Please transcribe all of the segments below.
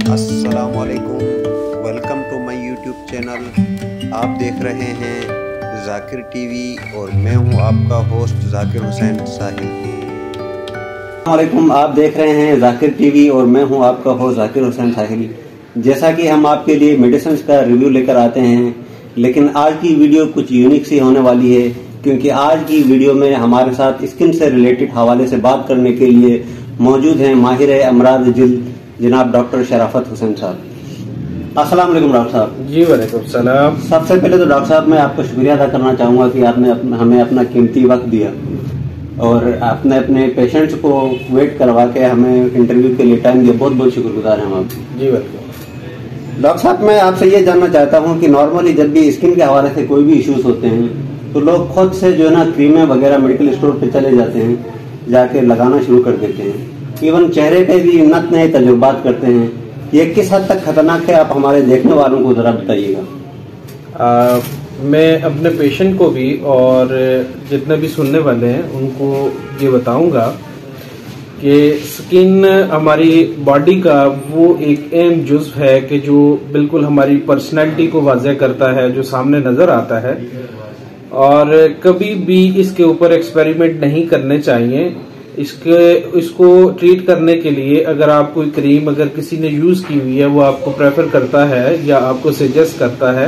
अस्सलामुअलैकुम, welcome to my YouTube channel. आप देख रहे हैं जाकिर टीवी और मैं हूं आपका होस्ट जाकिर हुसैन साहिल। अस्सलामुअलैकुम, आप देख रहे हैं जाकिर टीवी और मैं हूं आपका होस्ट जाकिर हुसैन साहिल। जैसा कि हम आपके लिए मेडिसिन का रिव्यू लेकर आते हैं, लेकिन आज की वीडियो कुछ यूनिक सी होने वाली है, क्योंकि आज की वीडियो में हमारे साथ स्किन से रिलेटेड हवाले से बात करने के लिए मौजूद हैं माहिर अमराज जिल्द जनाब डॉक्टर शराफत हुसैन साहब। अस्सलाम वालेकुम डॉक्टर साहब। जी वालेकुम सलाम। सबसे पहले तो डॉक्टर साहब मैं आपका शुक्रिया अदा करना चाहूंगा कि आपने हमें अपना कीमती वक्त दिया और आपने अपने पेशेंट्स को वेट करवा के हमें इंटरव्यू के लिए टाइम दिया। बहुत बहुत शुक्रगुजार हैं हम आपके। जी वेलकम। डॉक्टर साहब मैं आपसे ये जानना चाहता हूँ कि नॉर्मली जब भी स्किन के हवाले से कोई भी इश्यूज होते हैं तो लोग खुद से जो है ना क्रीमें वगैरह मेडिकल स्टोर पे चले जाते हैं, जाके लगाना शुरू कर देते हैं। इवन चेहरे पे भी नत नए तजुर्बात करते हैं। ये किस हद तक खतरनाक है, आप हमारे देखने वालों को जरा बताइएगा। मैं अपने पेशेंट को भी और जितने भी सुनने वाले हैं उनको ये बताऊंगा कि स्किन हमारी बॉडी का वो एक अहम जुज़्व है कि जो बिल्कुल हमारी पर्सनैलिटी को वाज़ेह करता है, जो सामने नज़र आता है। और कभी भी इसके ऊपर एक्सपेरिमेंट नहीं करने चाहिए। इसको ट्रीट करने के लिए अगर आप कोई क्रीम अगर किसी ने यूज़ की हुई है, वो आपको प्रेफर करता है या आपको सजेस्ट करता है,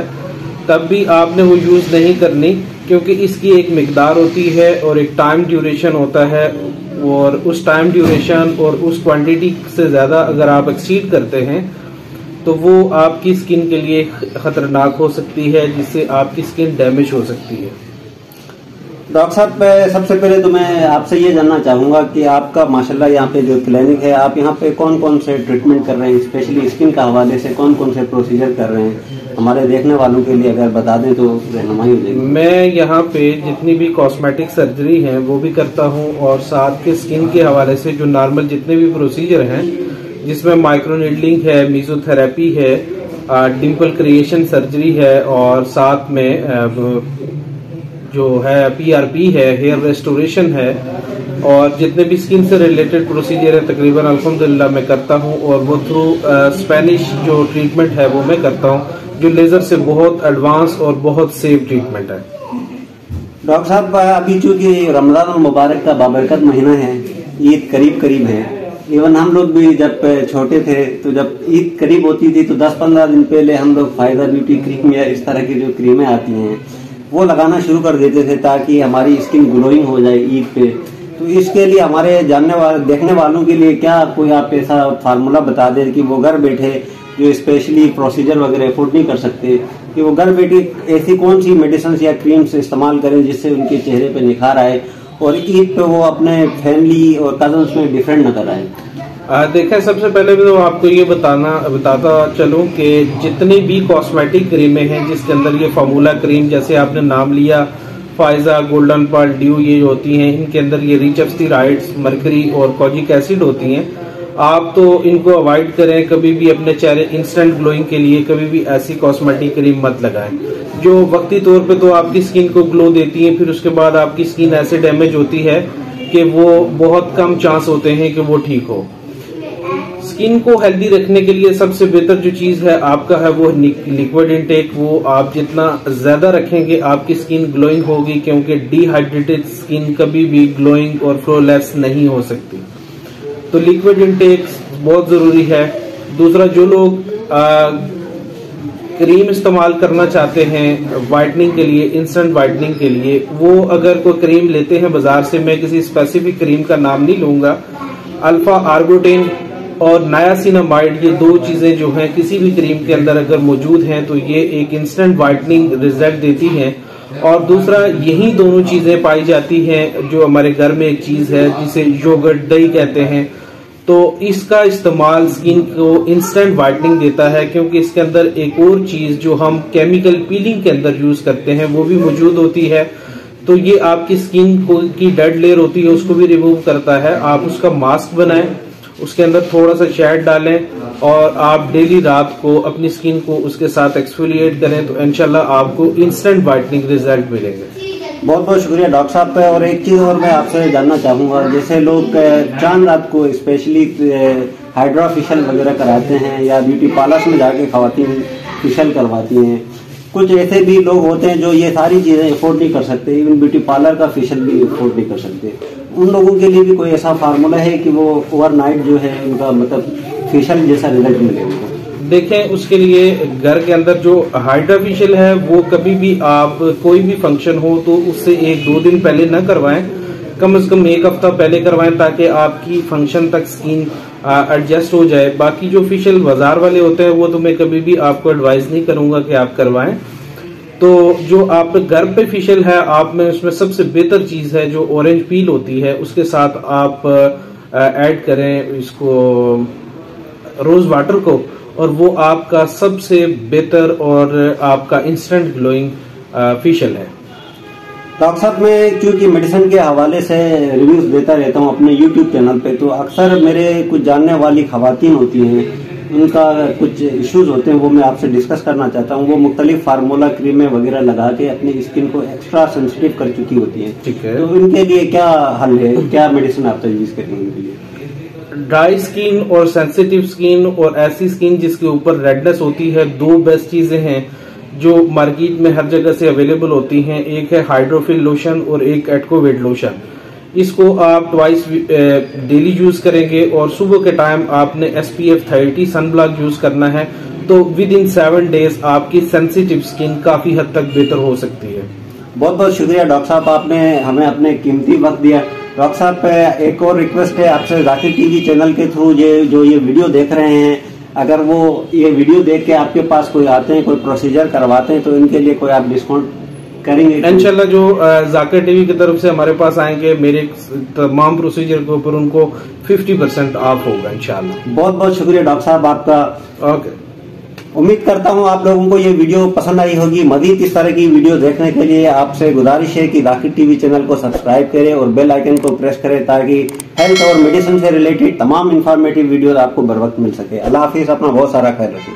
तब भी आपने वो यूज़ नहीं करनी, क्योंकि इसकी एक मिकदार होती है और एक टाइम ड्यूरेशन होता है। और उस टाइम ड्यूरेशन और उस क्वांटिटी से ज़्यादा अगर आप एक्सीड करते हैं तो वो आपकी स्किन के लिए खतरनाक हो सकती है, जिससे आपकी स्किन डैमेज हो सकती है। डॉक्टर साहब सबसे पहले तो मैं आपसे ये जानना चाहूंगा कि आपका माशाल्लाह यहाँ पे जो क्लिनिक है, आप यहाँ पे कौन कौन से ट्रीटमेंट कर रहे हैं, स्पेशली स्किन का हवाले से कौन कौन से प्रोसीजर कर रहे हैं, हमारे देखने वालों के लिए अगर बता दें तो रहनुमाई हो जाएगी। मैं यहाँ पे जितनी भी कॉस्मेटिक सर्जरी है वो भी करता हूँ, और साथ के स्किन के हवाले से जो नॉर्मल जितने भी प्रोसीजर हैं, जिसमें माइक्रोनीडलिंग है, मीजोथेरेपी है, डिम्पल क्रिएशन सर्जरी है, और साथ में जो है PRP है, हेयर रेस्टोरेशन है, और जितने भी स्किन से रिलेटेड प्रोसीजर है तकरीबन अल्हम्दुलिल्लाह मैं करता हूँ। और वो थ्रू स्पेनिश जो ट्रीटमेंट है वो मैं करता हूँ, जो लेजर से बहुत एडवांस और बहुत सेफ ट्रीटमेंट है। डॉक्टर साहब अभी चूंकि रमजान मुबारक का बाबरकत महीना है, ईद करीब करीब है। इवन हम लोग भी जब छोटे थे तो जब ईद करीब होती थी तो 10-15 दिन पहले हम लोग फायदा ब्यूटी क्रीम या इस तरह की जो क्रीमें आती हैं वो लगाना शुरू कर देते थे, ताकि हमारी स्किन ग्लोइंग हो जाए ईद पे। तो इसके लिए हमारे जानने वाले देखने वालों के लिए क्या कोई आप ऐसा फार्मूला बता दें कि वो घर बैठे जो स्पेशली प्रोसीजर वगैरह अफोर्ड नहीं कर सकते, कि वो घर बैठे ऐसी कौन सी मेडिसिन या क्रीम्स इस्तेमाल करें जिससे उनके चेहरे पे निखार आए और ईद पे वो अपने फैमिली और कजन्स में डिफरेंट नजर आए। देखा, सबसे पहले तो आपको ये बताता चलूं कि जितनी भी कॉस्मेटिक क्रीमें हैं जिसके अंदर ये फार्मूला क्रीम, जैसे आपने नाम लिया फाइजा, गोल्डन पर्ल, ड्यू, ये होती हैं, इनके अंदर ये रिच ऑफ स्टेरॉइड्स, मरकरी और कोजिक एसिड होती हैं। आप तो इनको अवॉइड करें। कभी भी अपने चेहरे इंस्टेंट ग्लोइंग के लिए कभी भी ऐसी कॉस्मेटिक क्रीम मत लगाएं जो वक्ती तौर पे तो आपकी स्किन को ग्लो देती है, फिर उसके बाद आपकी स्किन ऐसे डैमेज होती है कि वो बहुत कम चांस होते हैं कि वो ठीक हो। स्किन को हेल्दी रखने के लिए सबसे बेहतर जो चीज है आपका है वो लिक्विड इनटेक। वो आप जितना ज्यादा रखेंगे आपकी स्किन ग्लोइंग होगी, क्योंकि डिहाइड्रेटेड स्किन कभी भी ग्लोइंग और फ्लोलेस नहीं हो सकती। तो लिक्विड इनटेक बहुत जरूरी है। दूसरा, जो लोग क्रीम इस्तेमाल करना चाहते हैं वाइटनिंग के लिए, इंस्टेंट वाइटनिंग के लिए, वो अगर कोई क्रीम लेते हैं बाजार से, मैं किसी स्पेसिफिक क्रीम का नाम नहीं लूंगा, अल्फा आर्गोटेन और नायासिनामाइड, ये दो चीजें जो हैं किसी भी क्रीम के अंदर अगर मौजूद हैं तो ये एक इंस्टेंट वाइटनिंग रिजल्ट देती हैं। और दूसरा, यही दोनों चीजें पाई जाती हैं जो हमारे घर में एक चीज है जिसे योगर्ट, दही कहते हैं। तो इसका इस्तेमाल स्किन को इंस्टेंट वाइटनिंग देता है, क्योंकि इसके अंदर एक और चीज जो हम केमिकल पीलिंग के अंदर यूज करते हैं वो भी मौजूद होती है। तो ये आपकी स्किन की डेड लेयर होती है उसको भी रिमूव करता है। आप उसका मास्क बनाएं, उसके अंदर थोड़ा सा शहद डालें और आप डेली रात को अपनी स्किन को उसके साथ एक्सफोलिएट करें, तो इंशाल्लाह आपको इंस्टेंट वाइटनिंग रिजल्ट मिलेंगे। बहुत बहुत शुक्रिया डॉक्टर साहब। और एक चीज और मैं आपसे जानना चाहूंगा, जैसे लोग चांद रात को स्पेशली हाइड्रा फेशियल वगैरह कराते हैं या ब्यूटी पार्लर्स में जाके खवातीन फेशियल करवाती हैं। कुछ ऐसे भी लोग होते हैं जो ये सारी चीज़ें अफोर्ड नहीं कर सकते, इवन ब्यूटी पार्लर का फेशियल भी अफोर्ड नहीं कर सकते। उन लोगों के लिए भी कोई ऐसा फार्मूला है कि वो ओवरनाइट जो है उनका मतलब फेशियल जैसा रिजल्ट मिले उनको? देखें, उसके लिए घर के अंदर जो हाइड्रा फेशियल है वो कभी भी आप कोई भी फंक्शन हो तो उससे 1-2 दिन पहले न करवाएं, कम से कम 1 हफ्ता पहले करवाएं ताकि आपकी फंक्शन तक स्किन एडजस्ट हो जाए। बाकी जो फेशियल बाजार वाले होते हैं वो तो मैं कभी भी आपको एडवाइस नहीं करूंगा कि आप करवाएं। तो जो आप घर पे फेशियल है, आप में उसमें सबसे बेहतर चीज है जो ऑरेंज पील होती है, उसके साथ आप ऐड करें इसको रोज वाटर को, और वो आपका सबसे बेहतर और आपका इंस्टेंट ग्लोइंग फेशियल है। डॉक्टर साहब, मैं क्योंकि मेडिसिन के हवाले से रिव्यूज देता रहता हूँ अपने यूट्यूब चैनल पे, तो अक्सर मेरे कुछ जानने वाली खवातीन होती हैं, उनका कुछ इश्यूज होते हैं, वो मैं आपसे डिस्कस करना चाहता हूँ। वो मुख्तलिफ फार्मूला क्रीमें वगैरह लगा के अपनी स्किन को एक्स्ट्रा सेंसिटिव कर चुकी होती हैं। ठीक है, तो इनके लिए क्या हल है, क्या मेडिसिन आप तजवीज़ करेंगे इनके लिए? ड्राई स्किन और सेंसिटिव स्किन और ऐसी स्किन जिसके ऊपर रेडनेस होती है, 2 बेस्ट चीजें हैं जो मार्केट में हर जगह से अवेलेबल होती हैं। एक है हाइड्रोफिल लोशन और एक एटकोवेट लोशन। इसको आप ट्वाइस डेली यूज करेंगे और सुबह के टाइम आपने SPF 30 सन ब्लॉक यूज करना है, तो विद इन 7 डेज आपकी सेंसिटिव स्किन काफी हद तक बेहतर हो सकती है। बहुत बहुत शुक्रिया डॉक्टर साहब, आपने हमें अपने कीमती वक्त दिया। डॉक्टर साहब, एक और रिक्वेस्ट है आपसे, जाकिर टीवी चैनल के थ्रू जो ये वीडियो देख रहे हैं, अगर वो ये वीडियो देख के आपके पास कोई आते हैं, कोई प्रोसीजर करवाते हैं, तो इनके लिए कोई आप डिस्काउंट करेंगे? इंशाल्लाह जो जाकिर टीवी की तरफ से हमारे पास आएंगे, मेरे तमाम प्रोसीजर के ऊपर उनको 50% ऑफ होगा इंशाल्लाह। बहुत बहुत शुक्रिया डॉक्टर साहब आपका। ओके, उम्मीद करता हूं आप लोगों को ये वीडियो पसंद आई होगी। मजीद इस तरह की वीडियो देखने के लिए आपसे गुजारिश है कि जाकिर टीवी चैनल को सब्सक्राइब करें और बेल आइकन को प्रेस करें ताकि हेल्थ और मेडिसिन से रिलेटेड तमाम इंफॉर्मेटिव वीडियो आपको बर वक्त मिल सके। अल्लाह हाफिज, अपना बहुत सारा ख्याल रखें।